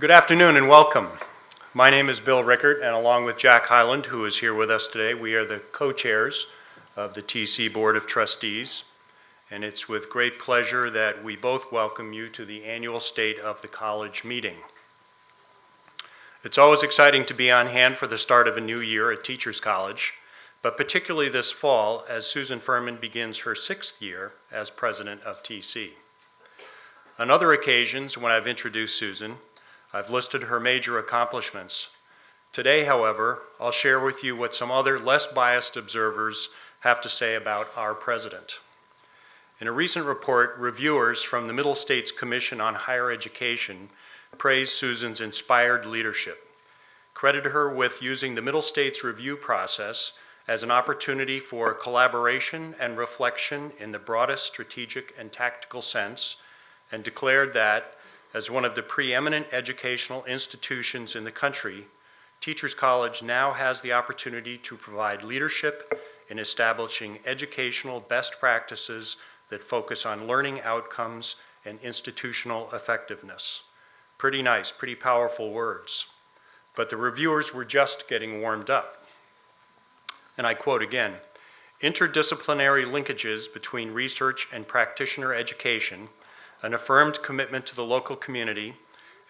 Good afternoon and welcome. My name is Bill Rickert, and along with Jack Hyland, who is here with us today, we are the co-chairs of the TC Board of Trustees. And it's with great pleasure that we both welcome you to the annual State of the College meeting. It's always exciting to be on hand for the start of a new year at Teachers College, but particularly this fall as Susan Furman begins her 6th year as president of TC. On other occasions when I've introduced Susan, I've listed her major accomplishments. Today, however, I'll share with you what some other less biased observers have to say about our president. In a recent report, reviewers from the Middle States Commission on Higher Education praised Susan's inspired leadership, credited her with using the Middle States review process as an opportunity for collaboration and reflection in the broadest strategic and tactical sense, and declared that, as one of the preeminent educational institutions in the country, Teachers College now has the opportunity to provide leadership in establishing educational best practices that focus on learning outcomes and institutional effectiveness. Pretty nice, pretty powerful words. But the reviewers were just getting warmed up. And I quote again, "Interdisciplinary linkages between research and practitioner education, an affirmed commitment to the local community,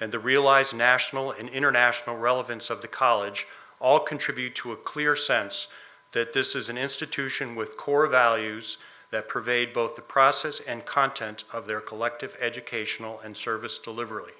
and the realized national and international relevance of the college all contribute to a clear sense that this is an institution with core values that pervade both the process and content of their collective educational and service delivery."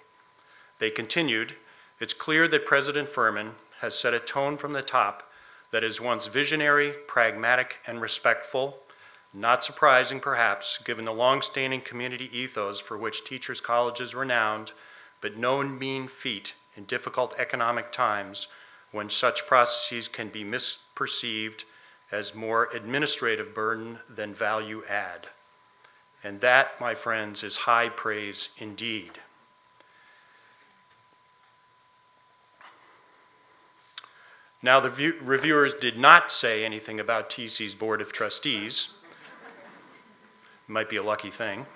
They continued, "It's clear that President Furman has set a tone from the top that is once visionary, pragmatic, and respectful. Not surprising, perhaps, given the long-standing community ethos for which Teachers College is renowned, but no mean feat in difficult economic times when such processes can be misperceived as more administrative burden than value add." And that, my friends, is high praise indeed. Now, the reviewers did not say anything about TC's Board of Trustees. Might be a lucky thing.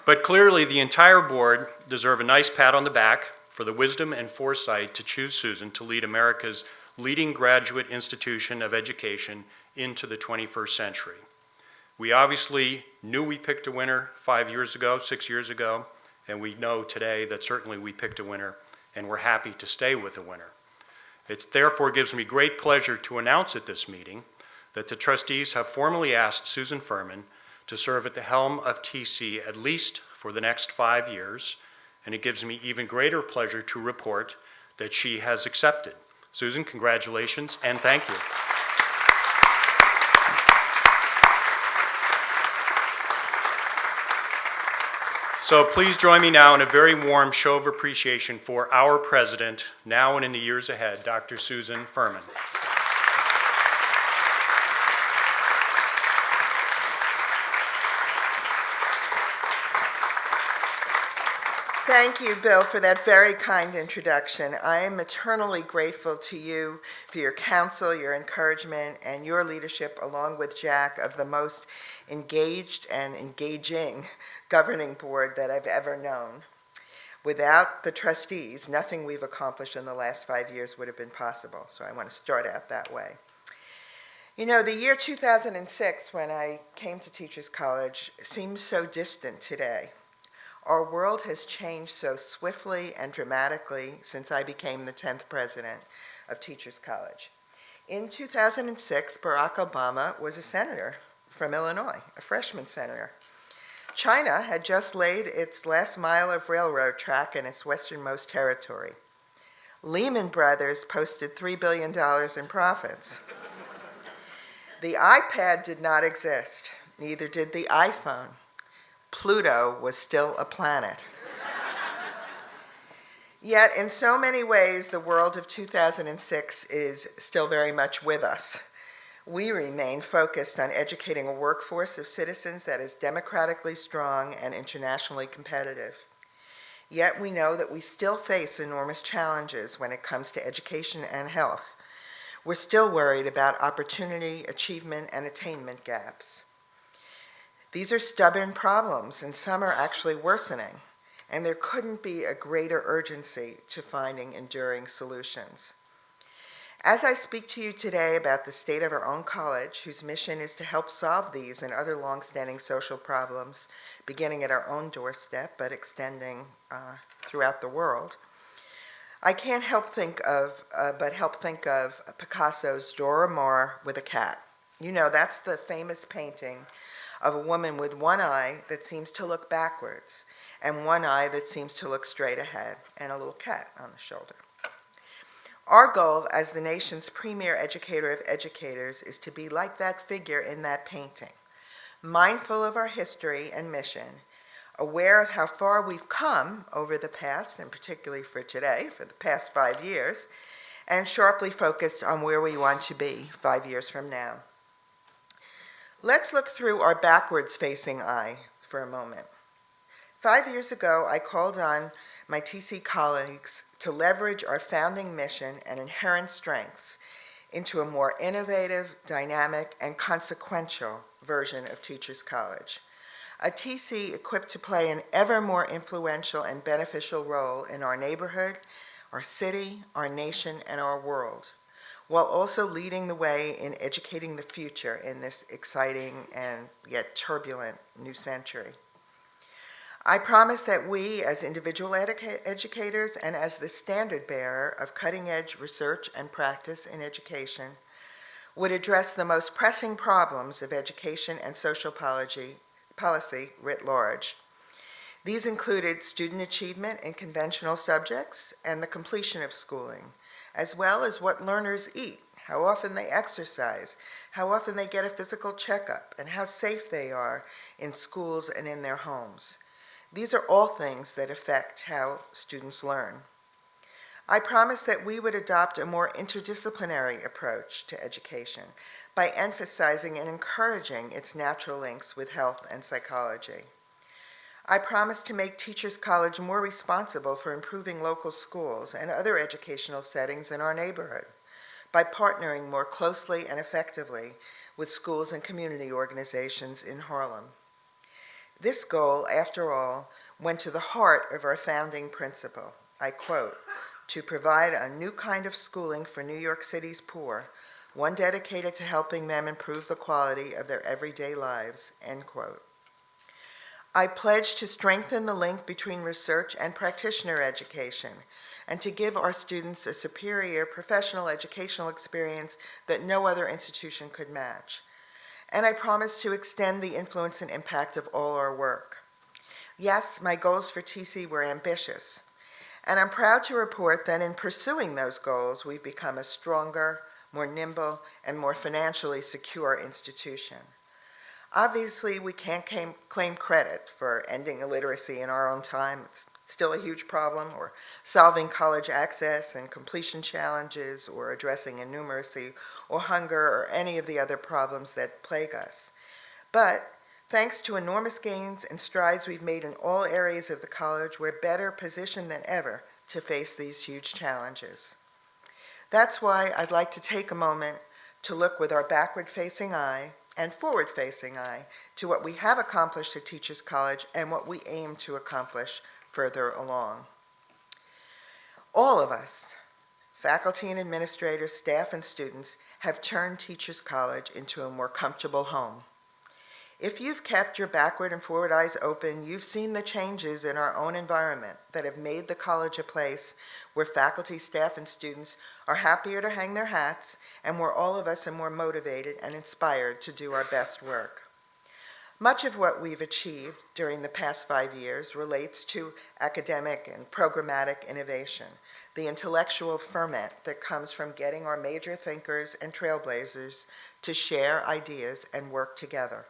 But clearly the entire board deserve a nice pat on the back for the wisdom and foresight to choose Susan to lead America's leading graduate institution of education into the 21st century. We obviously knew we picked a winner 5 years ago, 6 years ago, and we know today that certainly we picked a winner, and we're happy to stay with a winner. It therefore gives me great pleasure to announce at this meeting that the trustees have formally asked Susan Furman to serve at the helm of TC at least for the next 5 years, and it gives me even greater pleasure to report that she has accepted. Susan, congratulations and thank you. So please join me now in a very warm show of appreciation for our president, now and in the years ahead, Dr. Susan Furman. Thank you, Bill, for that very kind introduction. I am eternally grateful to you for your counsel, your encouragement, and your leadership, along with Jack, of the most engaged and engaging governing board that I've ever known. Without the trustees, nothing we've accomplished in the last 5 years would have been possible, so I want to start out that way. You know, the year 2006, when I came to Teachers College, seems so distant today. Our world has changed so swiftly and dramatically since I became the 10th president of Teachers College. In 2006, Barack Obama was a senator from Illinois, a freshman senator. China had just laid its last mile of railroad track in its westernmost territory. Lehman Brothers posted $3 billion in profits. The iPad did not exist, neither did the iPhone. Pluto was still a planet. Yet, in so many ways, the world of 2006 is still very much with us. We remain focused on educating a workforce of citizens that is democratically strong and internationally competitive. Yet we know that we still face enormous challenges when it comes to education and health. We're still worried about opportunity, achievement, and attainment gaps. These are stubborn problems, and some are actually worsening. and there couldn't be a greater urgency to finding enduring solutions. As I speak to you today about the state of our own college, whose mission is to help solve these and other longstanding social problems, beginning at our own doorstep but extending throughout the world, I can't help think of Picasso's Dora Maar with a cat. You know, that's the famous painting of a woman with one eye that seems to look backwards and one eye that seems to look straight ahead, and a little cat on the shoulder. Our goal as the nation's premier educator of educators is to be like that figure in that painting, mindful of our history and mission, aware of how far we've come over the past, and particularly for today, for the past 5 years, and sharply focused on where we want to be 5 years from now. Let's look through our backwards-facing eye for a moment. 5 years ago, I called on my TC colleagues to leverage our founding mission and inherent strengths into a more innovative, dynamic, and consequential version of Teachers College. A TC equipped to play an ever more influential and beneficial role in our neighborhood, our city, our nation, and our world, while also leading the way in educating the future in this exciting and yet turbulent new century. I promise that we, as individual educators and as the standard bearer of cutting-edge research and practice in education, would address the most pressing problems of education and social policy writ large. These included student achievement in conventional subjects and the completion of schooling, as well as what learners eat, how often they exercise, how often they get a physical checkup, and how safe they are in schools and in their homes. These are all things that affect how students learn. I promised that we would adopt a more interdisciplinary approach to education by emphasizing and encouraging its natural links with health and psychology. I promised to make Teachers College more responsible for improving local schools and other educational settings in our neighborhood by partnering more closely and effectively with schools and community organizations in Harlem. This goal, after all, went to the heart of our founding principle. I quote, "To provide a new kind of schooling for New York City's poor, one dedicated to helping them improve the quality of their everyday lives," end quote. I pledged to strengthen the link between research and practitioner education and to give our students a superior professional educational experience that no other institution could match. And I promised to extend the influence and impact of all our work. Yes, my goals for TC were ambitious, and I'm proud to report that in pursuing those goals, we've become a stronger, more nimble, and more financially secure institution. Obviously, we can't claim credit for ending illiteracy in our own time. It's still a huge problem, or solving college access and completion challenges, or addressing innumeracy or hunger, or any of the other problems that plague us. But thanks to enormous gains and strides we've made in all areas of the college, we're better positioned than ever to face these huge challenges. That's why I'd like to take a moment to look with our backward-facing eye and forward-facing eye to what we have accomplished at Teachers College and what we aim to accomplish further along. All of us, faculty and administrators, staff and students, have turned Teachers College into a more comfortable home. If you've kept your backward and forward eyes open, you've seen the changes in our own environment that have made the college a place where faculty, staff, and students are happier to hang their hats and where all of us are more motivated and inspired to do our best work. Much of what we've achieved during the past 5 years relates to academic and programmatic innovation, the intellectual ferment that comes from getting our major thinkers and trailblazers to share ideas and work together.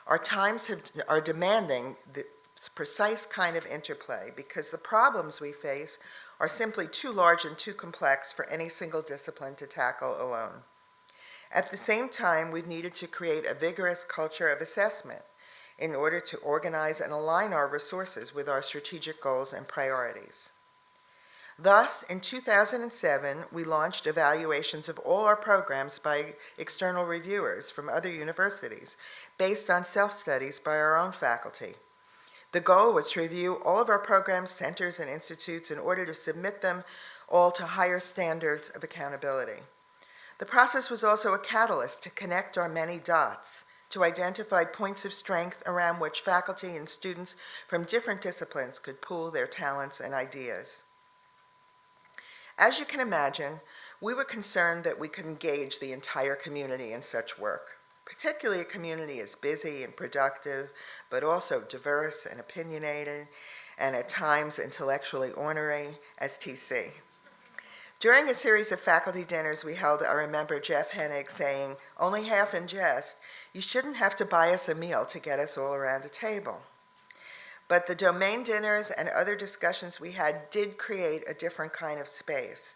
Our times are demanding this precise kind of interplay because the problems we face are simply too large and too complex for any single discipline to tackle alone. At the same time, we've needed to create a vigorous culture of assessment in order to organize and align our resources with our strategic goals and priorities. Thus, in 2007, we launched evaluations of all our programs by external reviewers from other universities, based on self-studies by our own faculty. The goal was to review all of our programs, centers, and institutes in order to submit them all to higher standards of accountability. The process was also a catalyst to connect our many dots, to identify points of strength around which faculty and students from different disciplines could pool their talents and ideas. As you can imagine, we were concerned that we could engage the entire community in such work, particularly a community as busy and productive, but also diverse and opinionated, and at times intellectually ornery as TC. During a series of faculty dinners we held, I remember Jeff Hennig saying, only half in jest, you shouldn't have to buy us a meal to get us all around a table. But the domain dinners and other discussions we had did create a different kind of space.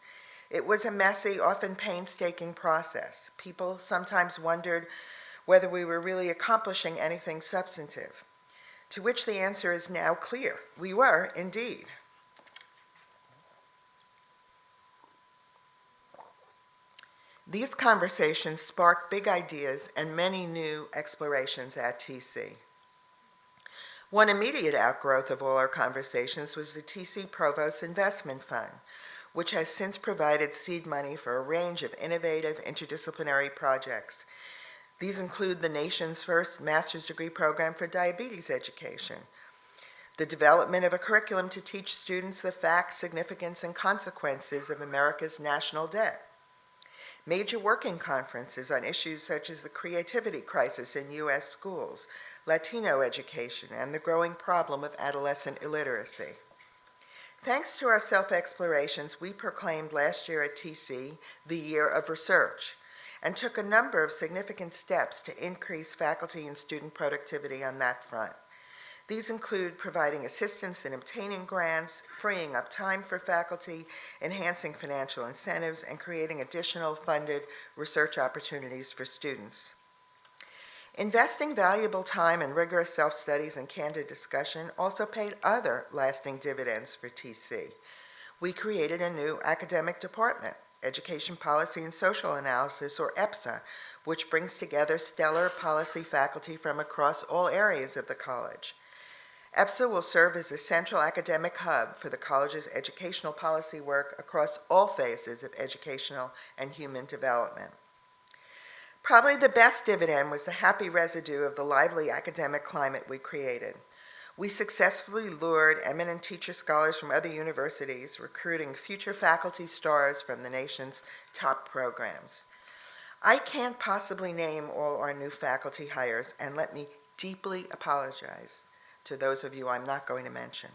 It was a messy, often painstaking process. People sometimes wondered whether we were really accomplishing anything substantive, to which the answer is now clear. We were, indeed. These conversations sparked big ideas and many new explorations at TC. One immediate outgrowth of all our conversations was the TC Provost Investment Fund, which has since provided seed money for a range of innovative interdisciplinary projects. These include the nation's first master's degree program for diabetes education, the development of a curriculum to teach students the facts, significance, and consequences of America's national debt, major working conferences on issues such as the creativity crisis in U.S. schools, Latino education, and the growing problem of adolescent illiteracy. Thanks to our self-explorations, we proclaimed last year at TC the Year of Research and took a number of significant steps to increase faculty and student productivity on that front. These include providing assistance in obtaining grants, freeing up time for faculty, enhancing financial incentives, and creating additional funded research opportunities for students. Investing valuable time in rigorous self-studies and candid discussion also paid other lasting dividends for TC. We created a new academic department, Education Policy and Social Analysis, or EPSA, which brings together stellar policy faculty from across all areas of the college. EPSA will serve as a central academic hub for the college's educational policy work across all phases of educational and human development. Probably the best dividend was the happy residue of the lively academic climate we created. We successfully lured eminent teacher scholars from other universities, recruiting future faculty stars from the nation's top programs. I can't possibly name all our new faculty hires, and let me deeply apologize to those of you I'm not going to mention.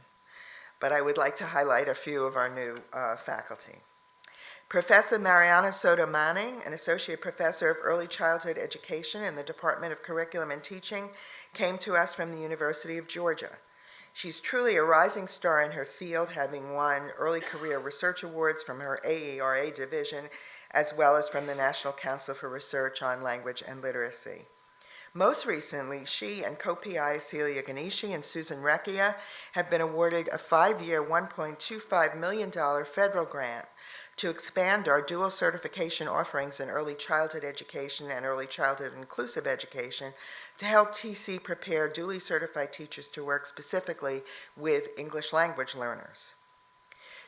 But I would like to highlight a few of our new faculty. Professor Mariana Soto Manning, an associate professor of early childhood education in the Department of Curriculum and Teaching, came to us from the University of Georgia. She's truly a rising star in her field, having won early career research awards from her AERA division, as well as from the National Council for Research on Language and Literacy. Most recently, she and co-PI Celia Ganeshi and Susan Recchia have been awarded a 5-year, $1.25 million federal grant to expand our dual certification offerings in early childhood education and early childhood inclusive education to help TC prepare duly certified teachers to work specifically with English language learners.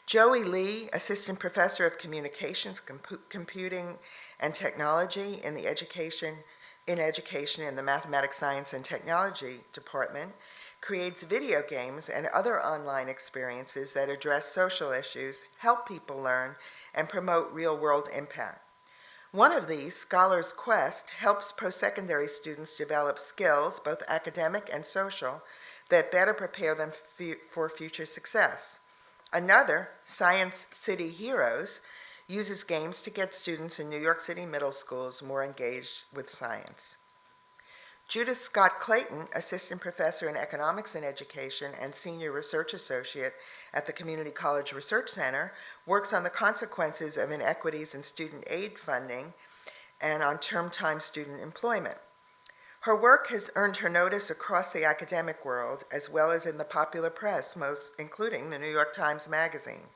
Joey Lee, Assistant Professor of Communications, Computing, and Technology in Education in the Mathematics, Science, and Technology Department, creates video games and other online experiences that address social issues, help people learn, and promote real-world impact. One of these, Scholar's Quest, helps post-secondary students develop skills, both academic and social, that better prepare them for future success. Another, Science City Heroes, uses games to get students in New York City middle schools more engaged with science. Judith Scott Clayton, Assistant Professor in Economics and Education and Senior Research Associate at the Community College Research Center, works on the consequences of inequities in student aid funding and on term-time student employment. Her work has earned her notice across the academic world, as well as in the popular press, including the New York Times Magazine.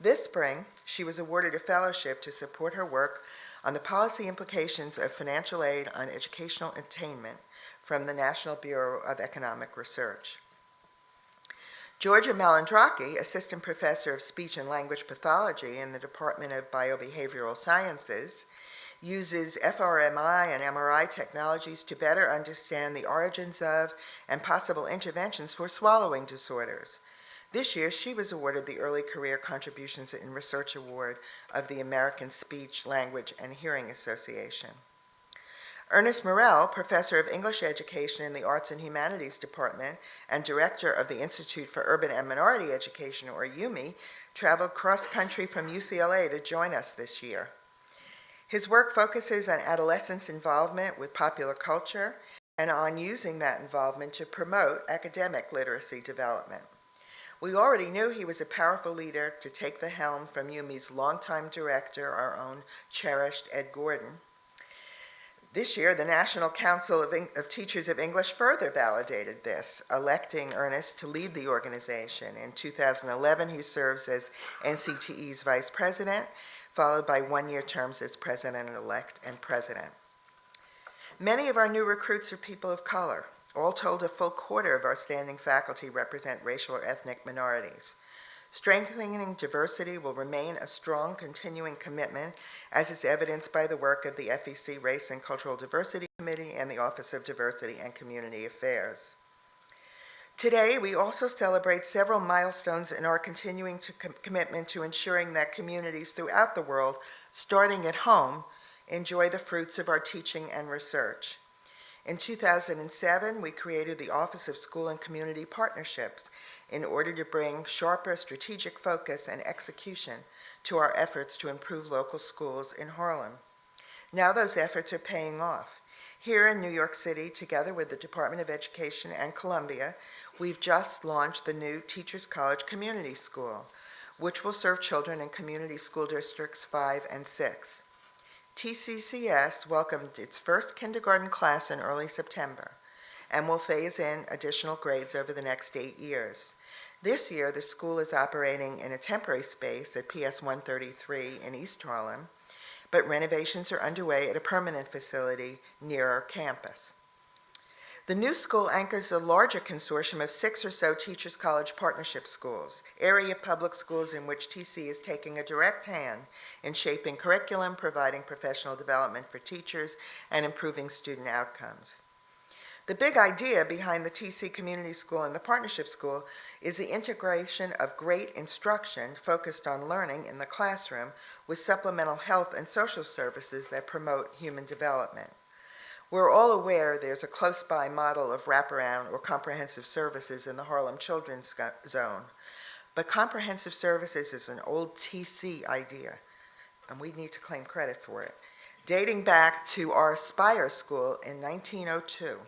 This spring, she was awarded a fellowship to support her work on the policy implications of financial aid on educational attainment from the National Bureau of Economic Research. Georgia Malandraki, Assistant Professor of Speech and Language Pathology in the Department of Biobehavioral Sciences, uses fMRI and MRI technologies to better understand the origins of and possible interventions for swallowing disorders. This year, she was awarded the Early Career Contributions in Research Award of the American Speech, Language, and Hearing Association. Ernest Morel, Professor of English Education in the Arts and Humanities Department and Director of the Institute for Urban and Minority Education, or UMI, traveled cross-country from UCLA to join us this year. His work focuses on adolescents' involvement with popular culture and on using that involvement to promote academic literacy development. We already knew he was a powerful leader to take the helm from UMI's longtime director, our own cherished Ed Gordon. This year, the National Council of Teachers of English further validated this, electing Ernest to lead the organization. In 2011, he serves as NCTE's vice president, followed by one-year terms as president-elect and president. Many of our new recruits are people of color. All told, a full quarter of our standing faculty represent racial or ethnic minorities. Strengthening diversity will remain a strong continuing commitment, as is evidenced by the work of the FEC Race and Cultural Diversity Committee and the Office of Diversity and Community Affairs. Today, we also celebrate several milestones in our continuing commitment to ensuring that communities throughout the world, starting at home, enjoy the fruits of our teaching and research. In 2007, we created the Office of School and Community Partnerships in order to bring sharper strategic focus and execution to our efforts to improve local schools in Harlem. Now those efforts are paying off. Here in New York City, together with the Department of Education and Columbia, we've just launched the new Teachers College Community School, which will serve children in community school districts 5 and 6. TCCS welcomed its first kindergarten class in early September and will phase in additional grades over the next 8 years. This year, the school is operating in a temporary space at PS 133 in East Harlem, but renovations are underway at a permanent facility near our campus. The new school anchors a larger consortium of 6 or so Teachers College Partnership schools, area public schools in which TC is taking a direct hand in shaping curriculum, providing professional development for teachers, and improving student outcomes. The big idea behind the TC Community School and the Partnership School is the integration of great instruction focused on learning in the classroom with supplemental health and social services that promote human development. We're all aware there's a close-by model of wraparound or comprehensive services in the Harlem Children's Zone, but comprehensive services is an old TC idea, and we need to claim credit for it, dating back to our Spire School in 1902,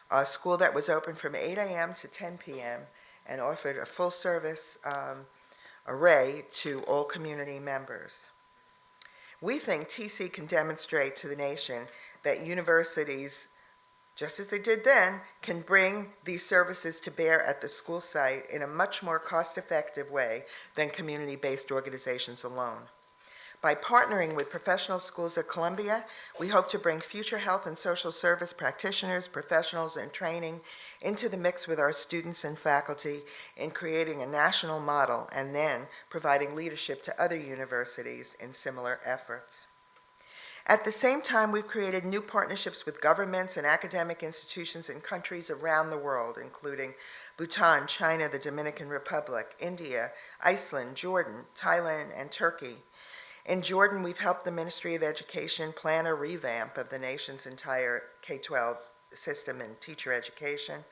a school that was open from 8 a.m. to 10 p.m. and offered a full-service array to all community members. We think TC can demonstrate to the nation that universities, just as they did then, can bring these services to bear at the school site in a much more cost-effective way than community-based organizations alone. By partnering with professional schools at Columbia, we hope to bring future health and social service practitioners, professionals, and training into the mix with our students and faculty in creating a national model and then providing leadership to other universities in similar efforts. At the same time, we've created new partnerships with governments and academic institutions in countries around the world, including Bhutan, China, the Dominican Republic, India, Iceland, Jordan, Thailand, and Turkey. In Jordan, we've helped the Ministry of Education plan a revamp of the nation's entire K-12 system in teacher education.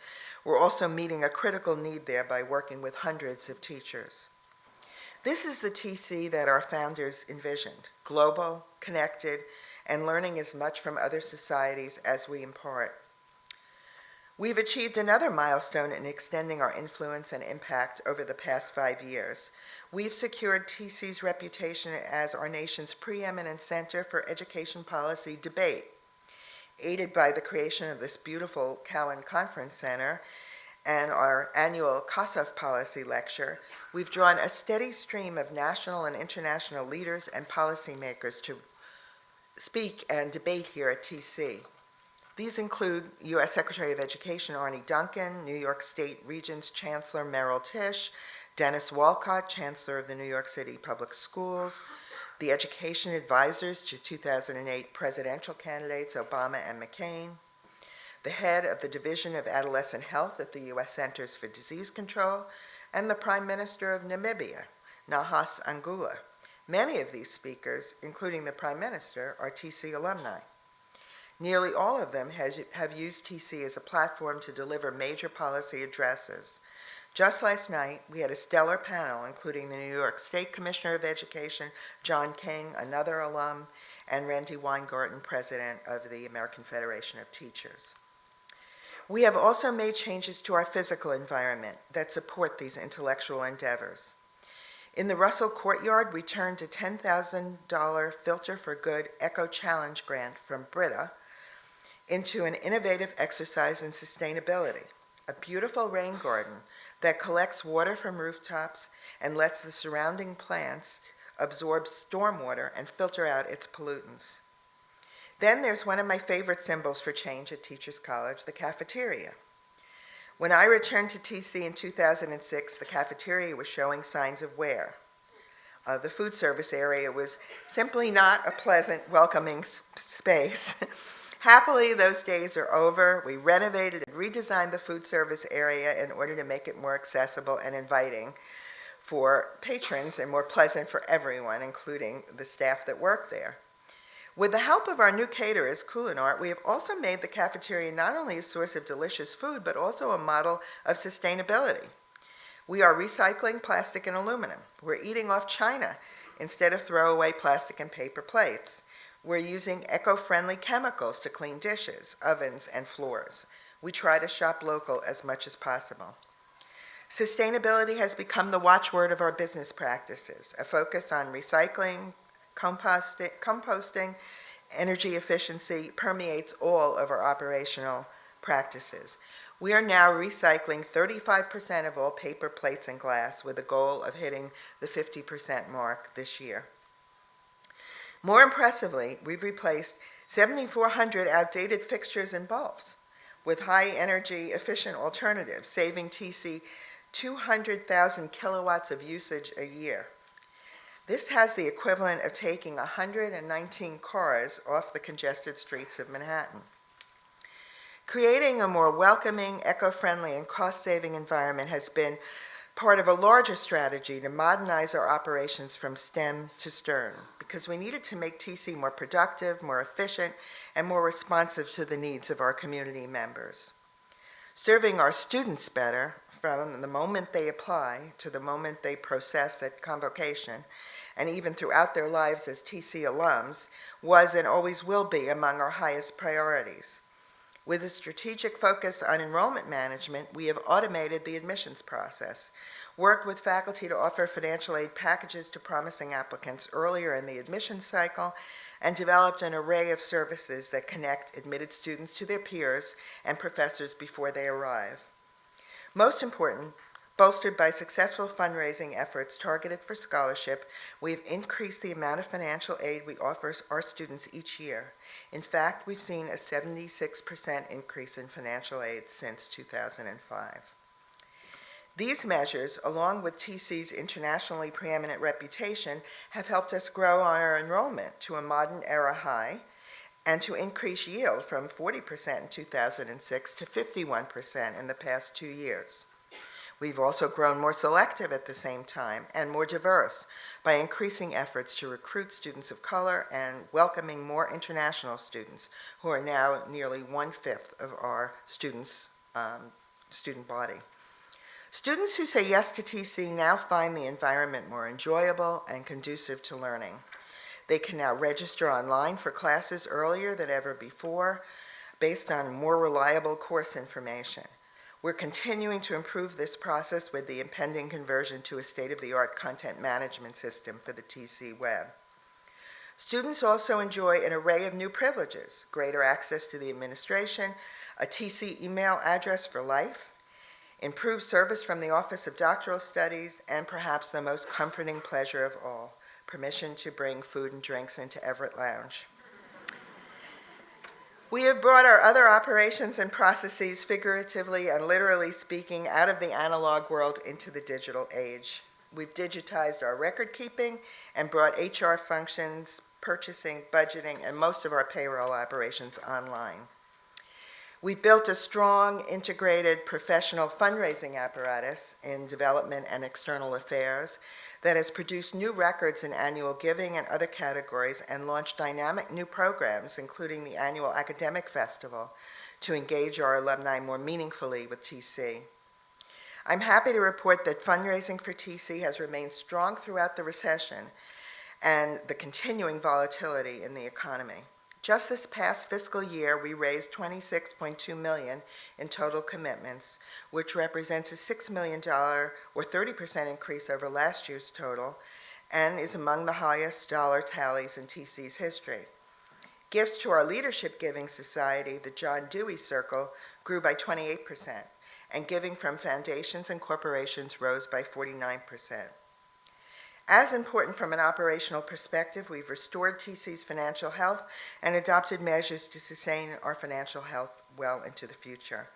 We're also meeting a critical need there by working with hundreds of teachers. This is the TC that our founders envisioned: global, connected, and learning as much from other societies as we impart. We've achieved another milestone in extending our influence and impact over the past 5 years. We've secured TC's reputation as our nation's preeminent center for education policy debate. Aided by the creation of this beautiful Cowan Conference Center and our annual CASAF policy lecture, we've drawn a steady stream of national and international leaders and policymakers to speak and debate here at TC. These include U.S. Secretary of Education Arne Duncan, New York State Regents Chancellor Merrill Tisch, Dennis Walcott, Chancellor of the New York City Public Schools, the education advisors to 2008 presidential candidates Obama and McCain, the head of the Division of Adolescent Health at the U.S. Centers for Disease Control, and the Prime Minister of Namibia, Nahas Angula. Many of these speakers, including the Prime Minister, are TC alumni. Nearly all of them have used TC as a platform to deliver major policy addresses. Just last night, we had a stellar panel, including the New York State Commissioner of Education, John King, another alum, and Randy Weingarten, president of the American Federation of Teachers. We have also made changes to our physical environment that support these intellectual endeavors. In the Russell Courtyard, we turned a $10,000 Filter for Good Eco Challenge grant from Brita into an innovative exercise in sustainability, a beautiful rain garden that collects water from rooftops and lets the surrounding plants absorb stormwater and filter out its pollutants. Then there's one of my favorite symbols for change at Teachers College, the cafeteria. When I returned to TC in 2006, the cafeteria was showing signs of wear. The food service area was simply not a pleasant, welcoming space. Happily, those days are over. We renovated and redesigned the food service area in order to make it more accessible and inviting for patrons and more pleasant for everyone, including the staff that work there. With the help of our new caterers, Culinart, we have also made the cafeteria not only a source of delicious food, but also a model of sustainability. We are recycling plastic and aluminum. We're eating off china instead of throwaway plastic and paper plates. We're using eco-friendly chemicals to clean dishes, ovens, and floors. We try to shop local as much as possible. Sustainability has become the watchword of our business practices, a focus on recycling, composting, energy efficiency permeates all of our operational practices. We are now recycling 35% of all paper plates and glass with a goal of hitting the 50% mark this year. More impressively, we've replaced 7,400 outdated fixtures and bulbs with high-energy efficient alternatives, saving TC 200,000 kilowatts of usage a year. This has the equivalent of taking 119 cars off the congested streets of Manhattan. Creating a more welcoming, eco-friendly, and cost-saving environment has been part of a larger strategy to modernize our operations from stem to stern, because we needed to make TC more productive, more efficient, and more responsive to the needs of our community members. Serving our students better from the moment they apply to the moment they process at convocation, and even throughout their lives as TC alums, was and always will be among our highest priorities. With a strategic focus on enrollment management, we have automated the admissions process, worked with faculty to offer financial aid packages to promising applicants earlier in the admissions cycle, and developed an array of services that connect admitted students to their peers and professors before they arrive. Most important, bolstered by successful fundraising efforts targeted for scholarship, we've increased the amount of financial aid we offer our students each year. In fact, we've seen a 76% increase in financial aid since 2005. These measures, along with TC's internationally preeminent reputation, have helped us grow our enrollment to a modern era high and to increase yield from 40% in 2006 to 51% in the past 2 years. We've also grown more selective at the same time and more diverse by increasing efforts to recruit students of color and welcoming more international students, who are now nearly 1/5 of our student body. Students who say yes to TC now find the environment more enjoyable and conducive to learning. They can now register online for classes earlier than ever before, based on more reliable course information. We're continuing to improve this process with the impending conversion to a state-of-the-art content management system for the TC web. Students also enjoy an array of new privileges: greater access to the administration, a TC email address for life, improved service from the Office of Doctoral Studies, and perhaps the most comforting pleasure of all, permission to bring food and drinks into Everett Lounge. We have brought our other operations and processes, figuratively and literally speaking, out of the analog world into the digital age. We've digitized our record keeping and brought HR functions, purchasing, budgeting, and most of our payroll operations online. We've built a strong, integrated, professional fundraising apparatus in development and external affairs that has produced new records in annual giving and other categories and launched dynamic new programs, including the annual academic festival, to engage our alumni more meaningfully with TC. I'm happy to report that fundraising for TC has remained strong throughout the recession and the continuing volatility in the economy. Just this past fiscal year, we raised $26.2 million in total commitments, which represents a $6 million or 30% increase over last year's total and is among the highest dollar tallies in TC's history. Gifts to our Leadership Giving Society, the John Dewey Circle, grew by 28%, and giving from foundations and corporations rose by 49%. As important from an operational perspective, we've restored TC's financial health and adopted measures to sustain our financial health well into the future.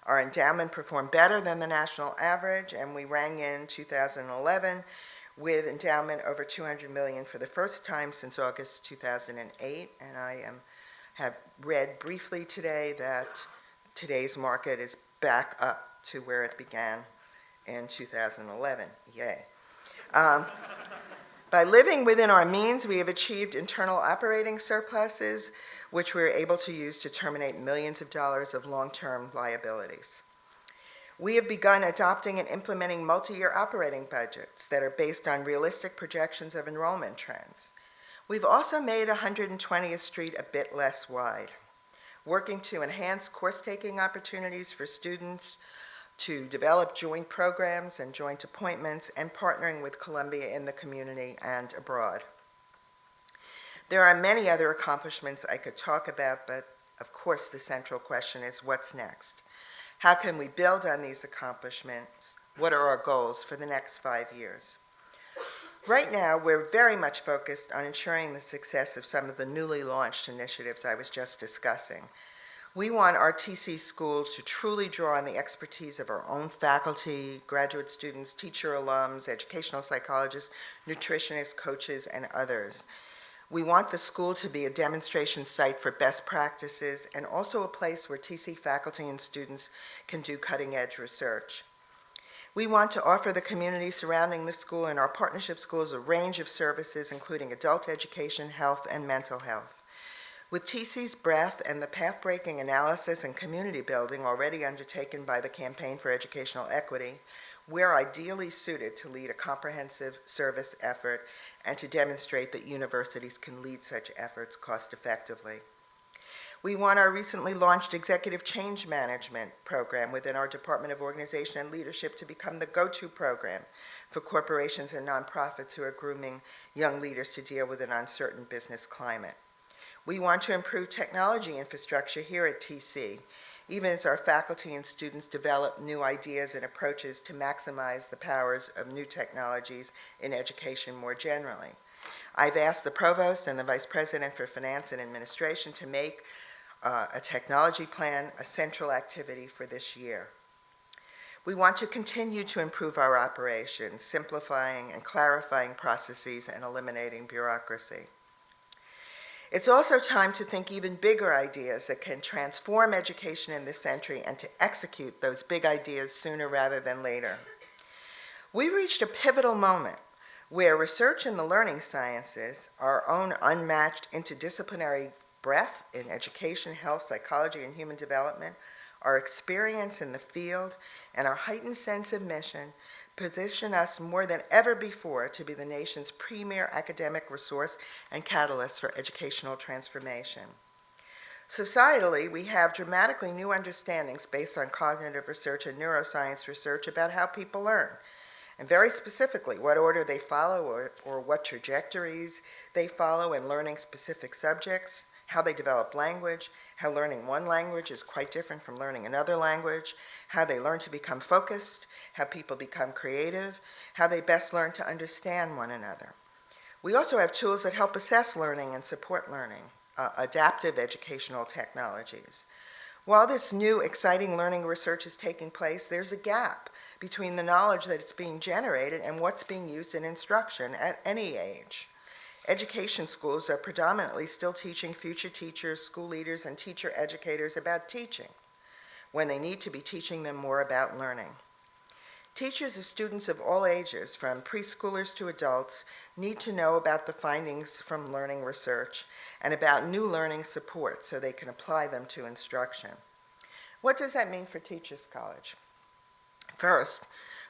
Our endowment performed better than the national average, and we rang in 2011 with endowment over $200 million for the first time since August 2008, and I have read briefly today that today's market is back up to where it began in 2011. Yay. By living within our means, we have achieved internal operating surpluses, which we're able to use to terminate millions of dollars of long-term liabilities. We have begun adopting and implementing multi-year operating budgets that are based on realistic projections of enrollment trends. We've also made 120th Street a bit less wide, working to enhance course-taking opportunities for students, to develop joint programs and joint appointments, and partnering with Columbia in the community and abroad. There are many other accomplishments I could talk about, but of course the central question is what's next? How can we build on these accomplishments? What are our goals for the next 5 years? Right now, we're very much focused on ensuring the success of some of the newly launched initiatives I was just discussing. We want our TC school to truly draw on the expertise of our own faculty, graduate students, teacher alums, educational psychologists, nutritionists, coaches, and others. We want the school to be a demonstration site for best practices and also a place where TC faculty and students can do cutting-edge research. We want to offer the community surrounding the school and our partnership schools a range of services, including adult education, health, and mental health. With TC's breadth and the path-breaking analysis and community building already undertaken by the Campaign for Educational Equity, we're ideally suited to lead a comprehensive service effort and to demonstrate that universities can lead such efforts cost-effectively. We want our recently launched Executive Change Management program within our Department of Organization and Leadership to become the go-to program for corporations and nonprofits who are grooming young leaders to deal with an uncertain business climate. We want to improve technology infrastructure here at TC, even as our faculty and students develop new ideas and approaches to maximize the powers of new technologies in education more generally. I've asked the Provost and the Vice President for Finance and Administration to make a technology plan a central activity for this year. We want to continue to improve our operations, simplifying and clarifying processes and eliminating bureaucracy. It's also time to think even bigger ideas that can transform education in this century and to execute those big ideas sooner rather than later. We reached a pivotal moment where research in the learning sciences, our own unmatched interdisciplinary breadth in education, health, psychology, and human development, our experience in the field, and our heightened sense of mission position us more than ever before to be the nation's premier academic resource and catalyst for educational transformation. Societally, we have dramatically new understandings based on cognitive research and neuroscience research about how people learn, and very specifically what order they follow or what trajectories they follow in learning specific subjects, how they develop language, how learning one language is quite different from learning another language, how they learn to become focused, how people become creative, how they best learn to understand one another. We also have tools that help assess learning and support learning. adaptive educational technologies. While this new exciting learning research is taking place, there's a gap between the knowledge that it's being generated and what's being used in instruction at any age. Education schools are predominantly still teaching future teachers, school leaders, and teacher educators about teaching, when they need to be teaching them more about learning. Teachers of students of all ages, from preschoolers to adults, need to know about the findings from learning research and about new learning support so they can apply them to instruction. What does that mean for Teachers College? First,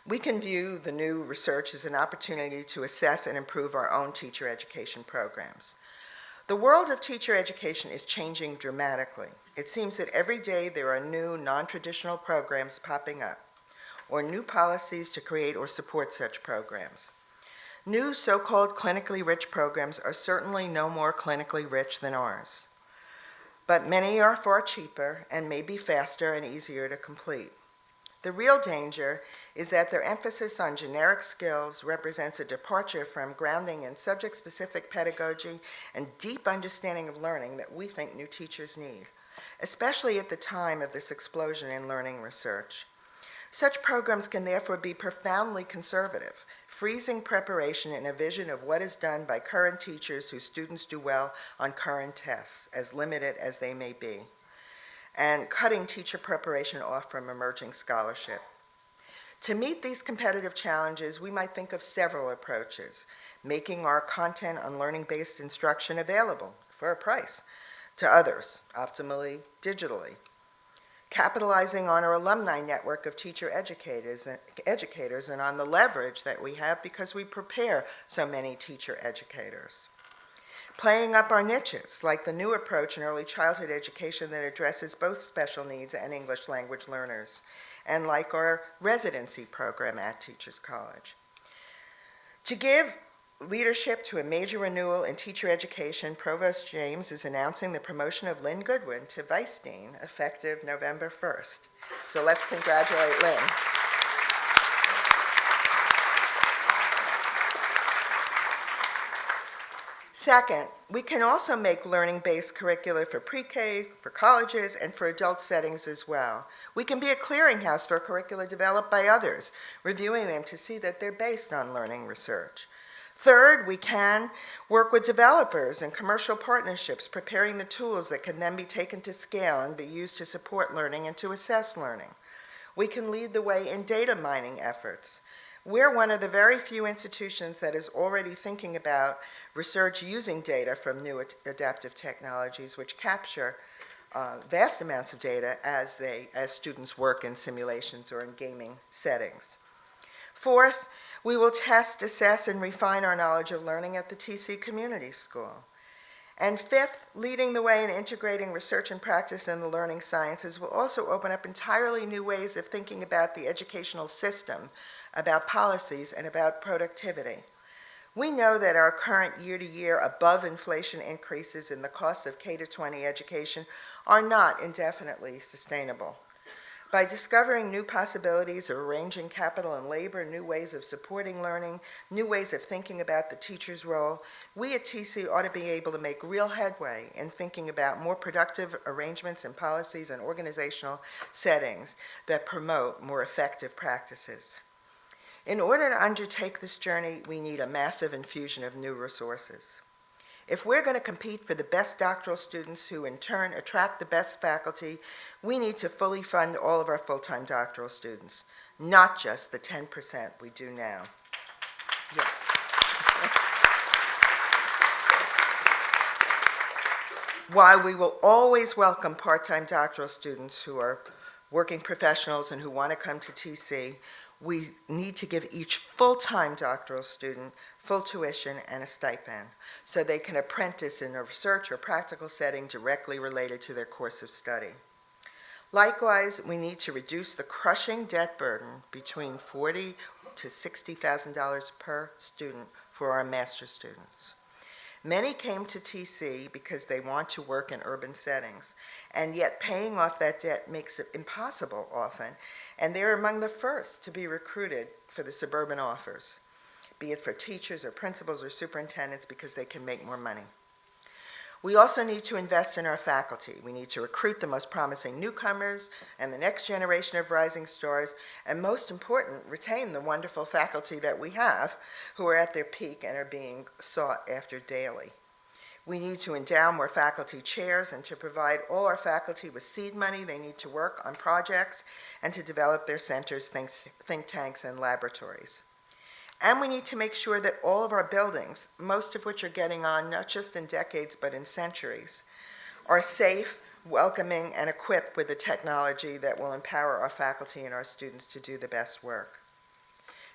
we can view the new research as an opportunity to assess and improve our own teacher education programs. The world of teacher education is changing dramatically. It seems that every day there are new non-traditional programs popping up, or new policies to create or support such programs. New so-called clinically rich programs are certainly no more clinically rich than ours, but many are far cheaper and may be faster and easier to complete. The real danger is that their emphasis on generic skills represents a departure from grounding in subject-specific pedagogy and deep understanding of learning that we think new teachers need, especially at the time of this explosion in learning research. Such programs can therefore be profoundly conservative, freezing preparation in a vision of what is done by current teachers whose students do well on current tests, as limited as they may be, and cutting teacher preparation off from emerging scholarship. To meet these competitive challenges, we might think of several approaches: making our content on learning-based instruction available for a price to others, optimally digitally; capitalizing on our alumni network of teacher educators and on the leverage that we have because we prepare so many teacher educators; playing up our niches, like the new approach in early childhood education that addresses both special needs and English language learners, and like our residency program at Teachers College. To give leadership to a major renewal in teacher education, Provost James is announcing the promotion of Lynn Goodwin to Vice Dean effective November 1st. So let's congratulate Lynn. Second, we can also make learning-based curricula for pre-K, for colleges, and for adult settings as well. We can be a clearinghouse for curricula developed by others, reviewing them to see that they're based on learning research. Third, we can work with developers and commercial partnerships, preparing the tools that can then be taken to scale and be used to support learning and to assess learning. We can lead the way in data mining efforts. We're one of the very few institutions that is already thinking about research using data from new adaptive technologies, which capture vast amounts of data as students work in simulations or in gaming settings. Fourth, we will test, assess, and refine our knowledge of learning at the TC Community School. And fifth, leading the way in integrating research and practice in the learning sciences will also open up entirely new ways of thinking about the educational system, about policies, and about productivity. We know that our current year-to-year above-inflation increases in the costs of K-20 education are not indefinitely sustainable. By discovering new possibilities of arranging capital and labor, new ways of supporting learning, new ways of thinking about the teacher's role, we at TC ought to be able to make real headway in thinking about more productive arrangements and policies and organizational settings that promote more effective practices. In order to undertake this journey, we need a massive infusion of new resources. If we're going to compete for the best doctoral students who in turn attract the best faculty, we need to fully fund all of our full-time doctoral students, not just the 10% we do now. Yeah. While we will always welcome part-time doctoral students who are working professionals and who want to come to TC, we need to give each full-time doctoral student full tuition and a stipend so they can apprentice in a research or practical setting directly related to their course of study. Likewise, we need to reduce the crushing debt burden between $40,000 to $60,000 per student for our master's students. Many came to TC because they want to work in urban settings, and yet paying off that debt makes it impossible often, and they're among the first to be recruited for the suburban offers, be it for teachers or principals or superintendents, because they can make more money. We also need to invest in our faculty. We need to recruit the most promising newcomers and the next generation of rising stars, and most important, retain the wonderful faculty that we have who are at their peak and are being sought after daily. We need to endow more faculty chairs and to provide all our faculty with seed money they need to work on projects and to develop their centers, think tanks, and laboratories. And we need to make sure that all of our buildings, most of which are getting on not just in decades but in centuries, are safe, welcoming, and equipped with the technology that will empower our faculty and our students to do the best work.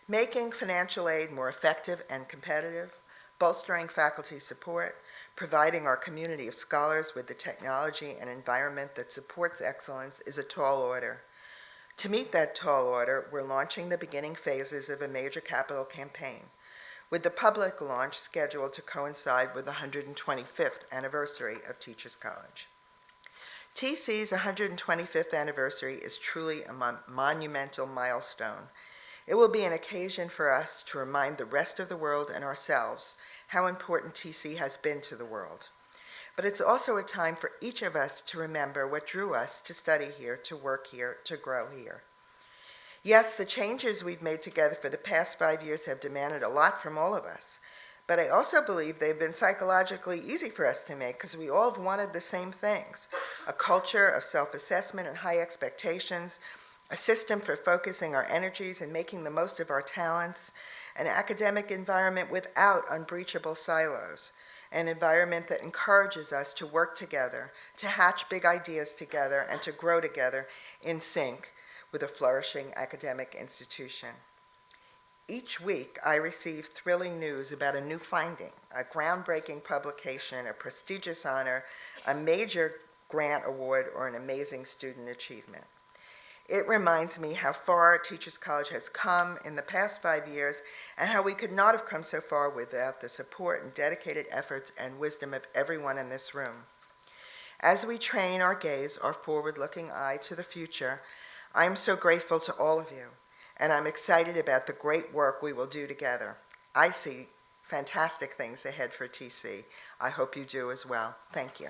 Making financial aid more effective and competitive, bolstering faculty support, providing our community of scholars with the technology and environment that supports excellence is a tall order. To meet that tall order, we're launching the beginning phases of a major capital campaign, with the public launch scheduled to coincide with the 125th anniversary of Teachers College. TC's 125th anniversary is truly a monumental milestone. It will be an occasion for us to remind the rest of the world and ourselves how important TC has been to the world. But it's also a time for each of us to remember what drew us to study here, to work here, to grow here. Yes, the changes we've made together for the past 5 years have demanded a lot from all of us, but I also believe they've been psychologically easy for us to make because we all have wanted the same things: a culture of self-assessment and high expectations, a system for focusing our energies and making the most of our talents, an academic environment without unbreachable silos, an environment that encourages us to work together, to hatch big ideas together, and to grow together in sync with a flourishing academic institution. Each week, I receive thrilling news about a new finding, a groundbreaking publication, a prestigious honor, a major grant award, or an amazing student achievement. It reminds me how far Teachers College has come in the past 5 years and how we could not have come so far without the support and dedicated efforts and wisdom of everyone in this room. As we train our gaze, our forward-looking eye to the future, I am so grateful to all of you, and I'm excited about the great work we will do together. I see fantastic things ahead for TC. I hope you do as well. Thank you.